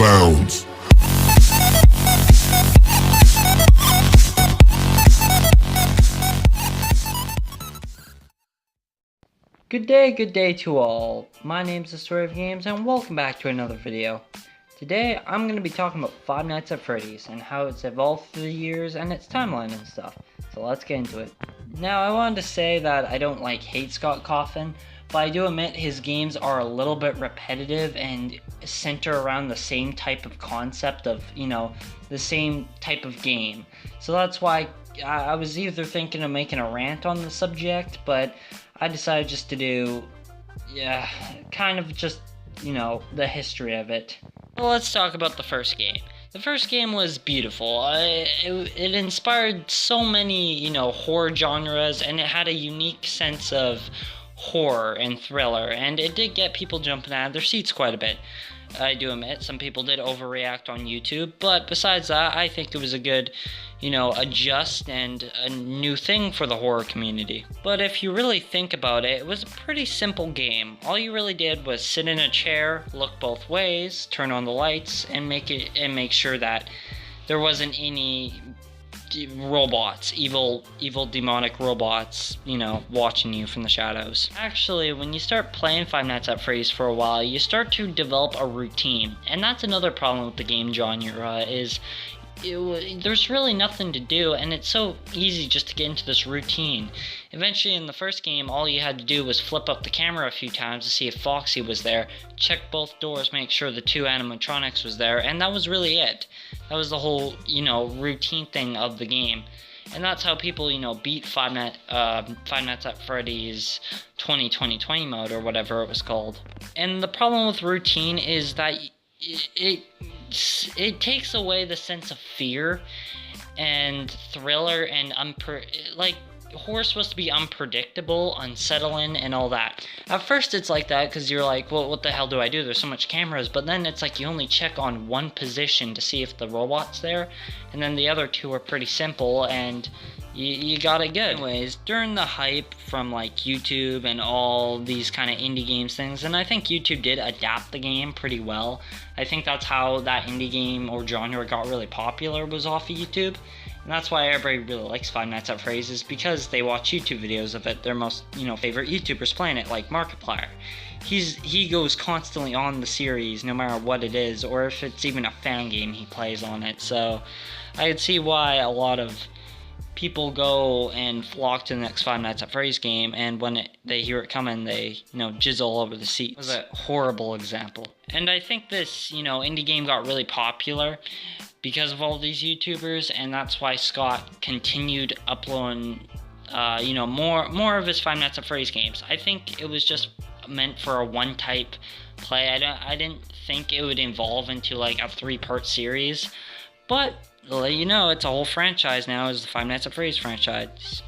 bounds. Good day to all. My name's The Story of Games and welcome back to another video. Today I'm going to be talking about Five Nights at Freddy's and how it's evolved through the years and its timeline and stuff. So let's get into it. Now I wanted to say that I don't hate Scott Coffin, but I do admit his games are a little bit repetitive and center around the same type of concept of, the same type of game. So that's why I was either thinking of making a rant on the subject, but I decided just to do, kind of just, the history of it. Well, let's talk about the first game. The first game was beautiful. It inspired so many, horror genres, and it had a unique sense of horror and thriller, and it did get people jumping out of their seats quite a bit. I do admit some people did overreact on YouTube, but besides that, I think it was a good, adjust and a new thing for the horror community. But if you really think about it, it was a pretty simple game. All you really did was sit in a chair, look both ways, turn on the lights, and make sure that there wasn't any robots, evil demonic robots, watching you from the shadows. Actually, when you start playing Five Nights at Freddy's for a while, you start to develop a routine, and that's another problem with the game genre is there's really nothing to do, and it's so easy just to get into this routine. Eventually, in the first game, all you had to do was flip up the camera a few times to see if Foxy was there, check both doors, make sure the two animatronics was there, and that was really it. That was the whole, routine thing of the game. And that's how people, beat Five Nights at Freddy's 2020 mode, or whatever it was called. And the problem with routine is that it takes away the sense of fear and thriller and horror's supposed to be unpredictable, unsettling, and all that. At first it's like that because you're like, well, what the hell do I do? There's so much cameras. But then it's like you only check on one position to see if the robot's there, and then the other two are pretty simple, and you got it good. Anyways, during the hype from YouTube and all these kind of indie games things, and I think YouTube did adapt the game pretty well. I think that's how that indie game or genre got really popular, was off of YouTube. And that's why everybody really likes Five Nights at Freddy's, is because they watch YouTube videos of it. Their most, favorite YouTubers playing it, like Markiplier. He goes constantly on the series, no matter what it is, or if it's even a fan game, he plays on it. So I could see why a lot of people go and flock to the next Five Nights at Freddy's game, and when they hear it coming, they, jizz all over the seats. It was a horrible example. And I think this, indie game got really popular because of all these YouTubers, and that's why Scott continued uploading, more of his Five Nights at Freddy's games. I think it was just meant for a one-type play. I didn't think it would evolve into a 3-part series, but it's a whole franchise now, is the Five Nights at Freddy's franchise.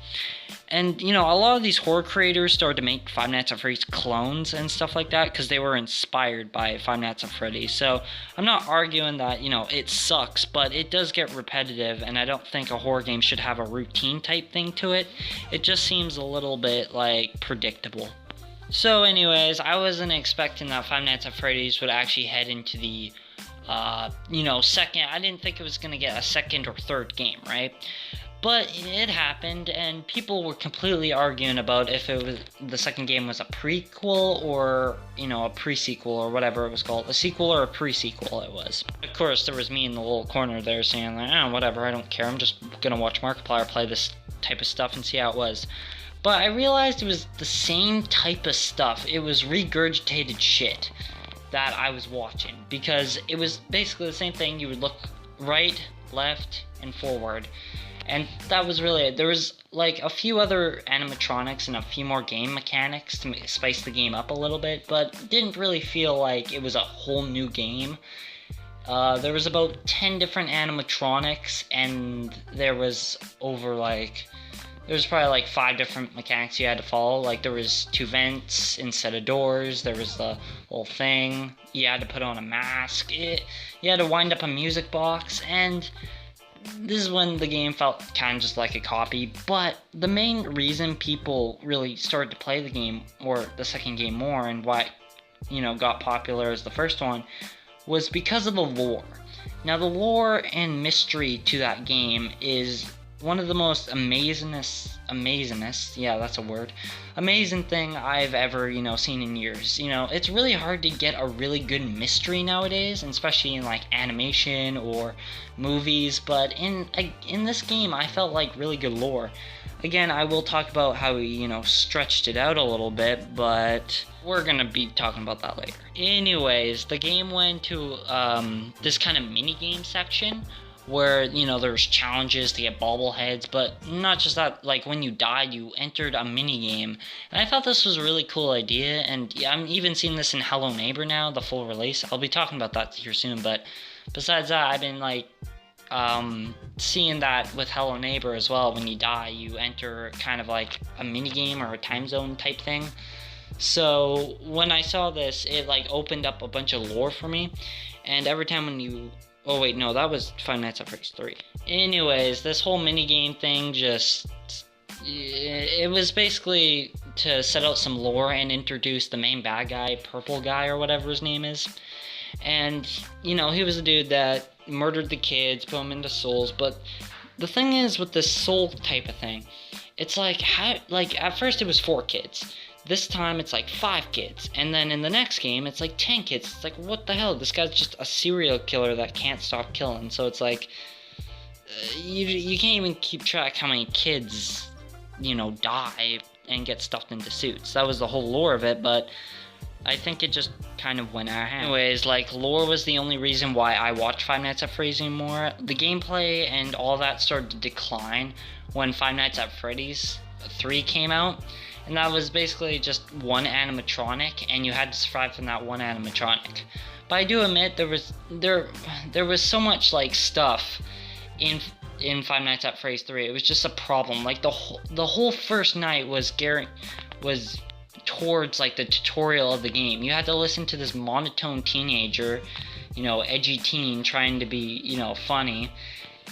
And, a lot of these horror creators started to make Five Nights at Freddy's clones and stuff like that because they were inspired by Five Nights at Freddy's. So I'm not arguing that, it sucks, but it does get repetitive, and I don't think a horror game should have a routine type thing to it. It just seems a little bit, predictable. So anyways, I wasn't expecting that Five Nights at Freddy's would actually head into the second. I didn't think it was going to get a second or third game, right? But it happened, and people were completely arguing about if the second game was a prequel or, a pre-sequel or whatever it was called. A sequel or a pre-sequel it was. Of course, there was me in the little corner there saying, whatever, I don't care. I'm just going to watch Markiplier play this type of stuff and see how it was. But I realized it was the same type of stuff. It was regurgitated shit that I was watching, because it was basically the same thing. You would look right, left, and forward, and that was really it. There was a few other animatronics and a few more game mechanics to spice the game up a little bit, but didn't really feel like it was a whole new game. There was about 10 different animatronics, and there was there's probably 5 different mechanics you had to follow. There was 2 vents instead of doors. There was the whole thing. You had to put on a mask. You had to wind up a music box. And this is when the game felt kind of just like a copy. But the main reason people really started to play the game, or the second game more, and why it, got popular as the first one, was because of the lore. Now, the lore and mystery to that game is one of the most amazingest, yeah, that's a word, amazing thing I've ever, seen in years. It's really hard to get a really good mystery nowadays, and especially in, like, animation or movies, but in this game, I felt like really good lore. Again, I will talk about how he, stretched it out a little bit, but we're gonna be talking about that later. Anyways, the game went to this kind of mini-game section where, there's challenges to get bobbleheads, but not just that, like, when you died, you entered a mini-game, and I thought this was a really cool idea, and yeah, I'm even seeing this in Hello Neighbor now, the full release. I'll be talking about that here soon, but besides that, I've been, like, seeing that with Hello Neighbor as well. When you die, you enter kind of like a mini game or a time zone type thing. So when I saw this, it like opened up a bunch of lore for me, and every time when you oh wait, no, that was Five Nights at Freddy's 3. Anyways, this whole mini game thing it was basically to set out some lore and introduce the main bad guy, Purple Guy or whatever his name is. And, he was a dude that murdered the kids, put them into souls, but the thing is with this soul type of thing, it's like, at first it was 4 kids, this time it's like 5 kids, and then in the next game it's like 10 kids. It's like, what the hell, this guy's just a serial killer that can't stop killing. So it's like, you can't even keep track how many kids, die and get stuffed into suits. That was the whole lore of it, but I think it just kind of went out of hand. Anyways, like, lore was the only reason why I watched Five Nights at Freddy's anymore. The gameplay and all that started to decline when Five Nights at Freddy's 3 came out. And that was basically just one animatronic, and you had to survive from that one animatronic. But I do admit there was so much, like, stuff in Five Nights at Freddy's 3. It was just a problem. Like, the whole first night was towards like the tutorial of the game. You had to listen to this monotone teenager, edgy teen trying to be, funny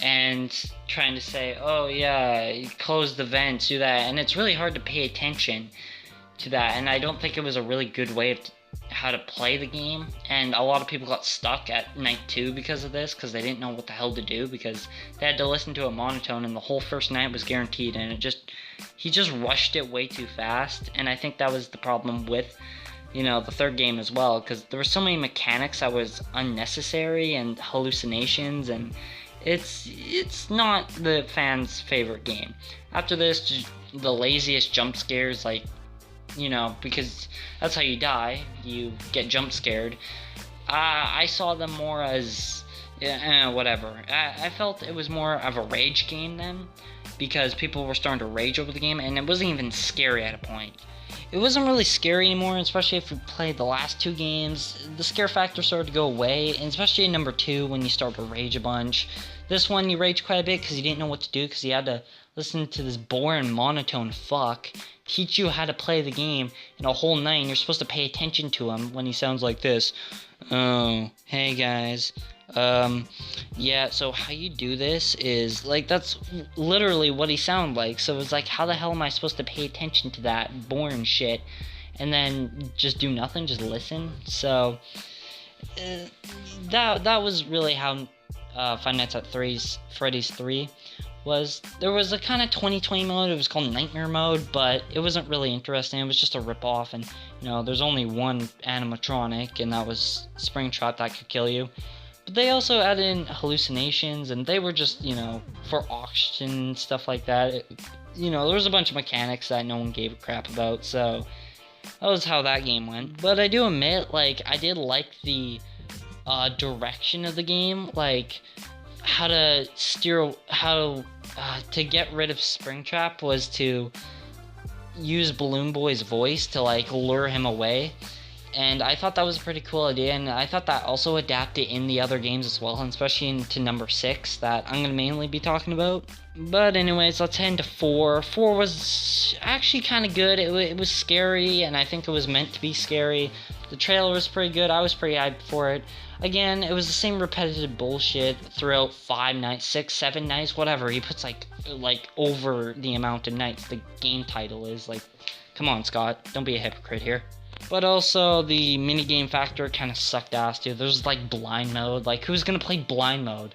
and trying to say, oh yeah, close the vents, do that, and it's really hard to pay attention to that, and I don't think it was a really good way of how to play the game, and a lot of people got stuck at night 2 because of this, because they didn't know what the hell to do, because they had to listen to a monotone, and the whole first night was guaranteed, and he just rushed it way too fast, and I think that was the problem with, the third game as well, because there were so many mechanics that was unnecessary, and hallucinations, and it's not the fans' favorite game. After this, just the laziest jump scares, like, because that's how you die, you get jump scared. I saw them more as, whatever. I felt it was more of a rage game then, because people were starting to rage over the game, and it wasn't even scary at a point. It wasn't really scary anymore, especially if you played the last 2 games. The scare factor started to go away, and especially in number 2 when you start to rage a bunch. This one you raged quite a bit because you didn't know what to do, because you had to listen to this boring monotone fuck teach you how to play the game in a whole night, and you're supposed to pay attention to him when he sounds like this. Oh, hey guys. Yeah, so how you do this is, like, that's literally what he sounded like, so it's like, how the hell am I supposed to pay attention to that boring shit, and then just do nothing, just listen? So, that was really how, Five Nights at Freddy's 3 was. There was a kind of 2020 mode, it was called Nightmare Mode, but it wasn't really interesting, it was just a rip-off, and, there's only one animatronic, and that was Springtrap that could kill you. But they also added in hallucinations, and they were just, for auction, stuff like that. There was a bunch of mechanics that no one gave a crap about, so that was how that game went. But I do admit, like, I did like the direction of the game, like, to get rid of Springtrap was to use Balloon Boy's voice to, like, lure him away. And I thought that was a pretty cool idea, and I thought that also adapted in the other games as well, and especially into number 6, that I'm going to mainly be talking about. But anyways, let's head into 4. 4 was actually kind of good. It was scary, and I think it was meant to be scary. The trailer was pretty good. I was pretty hyped for it. Again, it was the same repetitive bullshit throughout 5 nights, 6, 7 nights, whatever. He puts, like over the amount of nights the game title is. Like, come on, Scott. Don't be a hypocrite here. But also, the minigame factor kind of sucked ass, dude. There's, like, blind mode. Like, who's gonna play blind mode?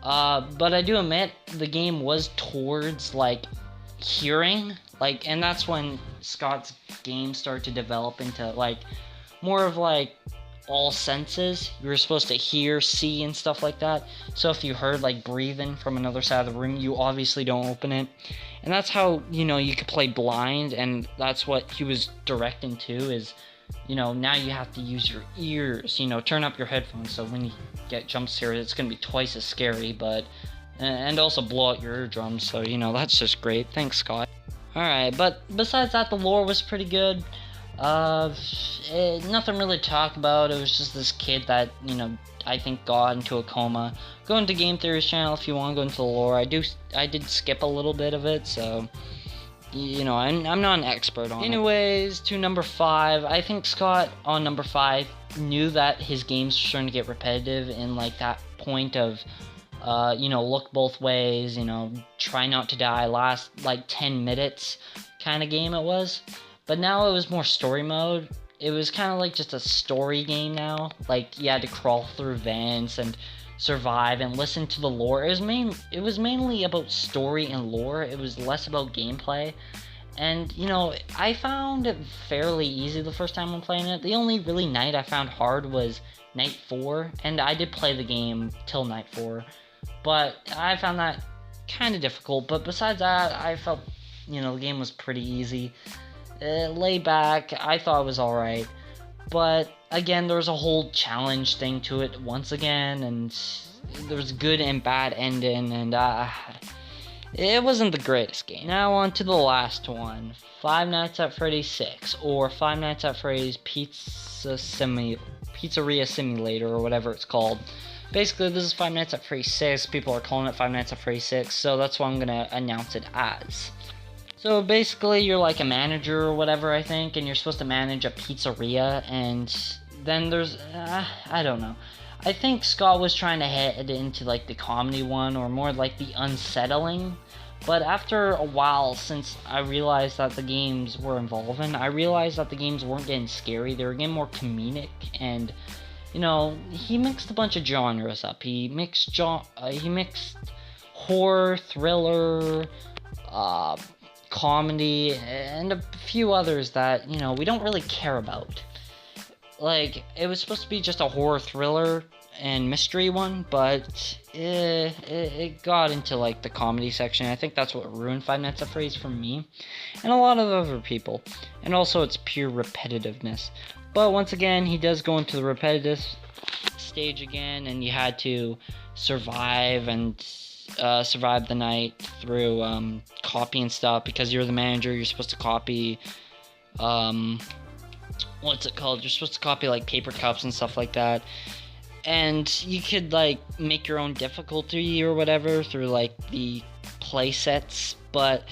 But I do admit, the game was towards, like, hearing. Like, and that's when Scott's game started to develop into, like, more of, like, all senses. You were supposed to hear, see, and stuff like that. So if you heard, like, breathing from another side of the room, you obviously don't open it. And that's how, you know, you could play blind, and that's what he was directing to, is, you know, now you have to use your ears, you know, turn up your headphones, so when you get jump scared, it's gonna be twice as scary, but, and also blow out your eardrums, so, you know, that's just great. Thanks, Scott. Alright, but besides that, the lore was pretty good. Nothing really to talk about. It was just this kid that, you know, I think got into a coma. Go into Game Theory's channel if you want to go into the lore. I did skip a little bit of it, so, you know, I'm not an expert on it. Anyways, to number 5, I think Scott on number 5 knew that his games were starting to get repetitive in, like, that point of, you know, look both ways, you know, try not to die, last, like, 10 minutes kind of game it was. But now it was more story mode. It was kind of like just a story game now. Like, you had to crawl through vents and survive and listen to the lore. It was mainly about story and lore. It was less about gameplay. And, you know, I found it fairly easy the first time I'm playing it. The only really night I found hard was night 4. And I did play the game till night 4. But I found that kind of difficult. But besides that, I felt, you know, the game was pretty easy. Laid back, I thought it was alright. But, again, there was a whole challenge thing to it once again, and there was good and bad ending, and it wasn't the greatest game. Now on to the last one, Five Nights at Freddy's 6, or Five Nights at Freddy's Pizzeria Simulator, or whatever it's called. Basically, this is Five Nights at Freddy's 6, people are calling it Five Nights at Freddy's 6, so that's what I'm gonna announce it as. So basically, you're like a manager or whatever, I think, and you're supposed to manage a pizzeria, and then there's, I don't know. I think Scott was trying to head into, like, the comedy one, or more like the unsettling, but after a while, since I realized that the games were evolving, I realized that the games weren't getting scary, they were getting more comedic, and, you know, he mixed a bunch of genres up. He mixed horror, thriller, comedy, and a few others that, you know, we don't really care about. Like, it was supposed to be just a horror thriller and mystery one, but it got into, like, the comedy section. I think that's what ruined Five Nights at Freddy's for me, and a lot of other people. And also, it's pure repetitiveness. But once again, he does go into the repetitive stage again, and you had to survive the night through copying stuff, because you're the manager. You're supposed to copy what's it called, you're supposed to copy, like, paper cups and stuff like that, and you could, like, make your own difficulty or whatever through, like, the play sets. But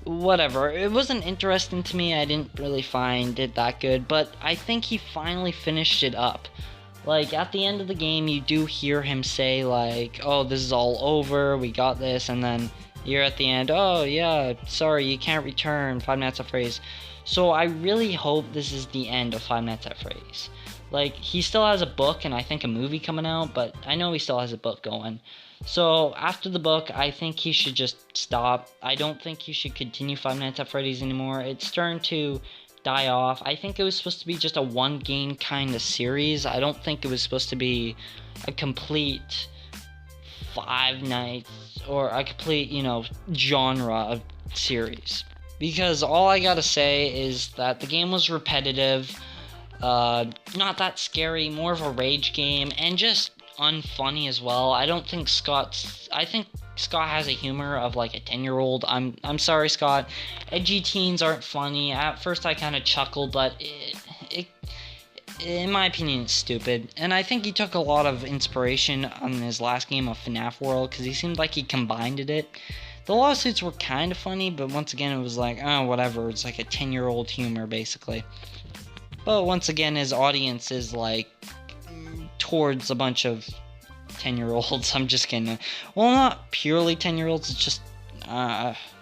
whatever, it wasn't interesting to me. I didn't really find it that good, but I think he finally finished it up. Like, at the end of the game, you do hear him say, like, oh, this is all over, we got this, and then you're at the end, oh, yeah, sorry, you can't return, Five Nights at Freddy's. So I really hope this is the end of Five Nights at Freddy's. Like, he still has a book, and I think a movie coming out, but I know he still has a book going. So, after the book, I think he should just stop. I don't think he should continue Five Nights at Freddy's anymore. It's starting to die off. I think it was supposed to be just a one game kind of series. I don't think it was supposed to be a complete Five Nights or a complete, you know, genre of series. Because all I gotta say is that the game was repetitive, not that scary, more of a rage game, and just unfunny as well. I think Scott has a humor of, like, a 10-year-old. I'm sorry, Scott. Edgy teens aren't funny. At first I kind of chuckled, but it in my opinion, it's stupid. And I think he took a lot of inspiration on his last game of FNAF World, because he seemed like he combined it. The lawsuits were kind of funny, but once again it was like, oh, whatever. It's like a 10-year-old humor, basically. But once again, his audience is, like, towards a bunch of 10-year-olds. I'm just kidding. Well, not purely 10-year-olds. It's just,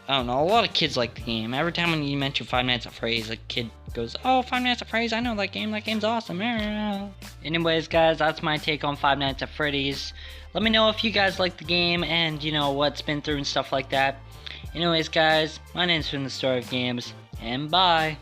I don't know, a lot of kids like the game. Every time when you mention Five Nights at Freddy's, a kid goes, oh, Five Nights at Freddy's, I know that game. That game's awesome. Anyways, guys, that's my take on Five Nights at Freddy's. Let me know if you guys like the game and, you know, what's been through and stuff like that. Anyways, guys, my name's been the Story of Games, and bye.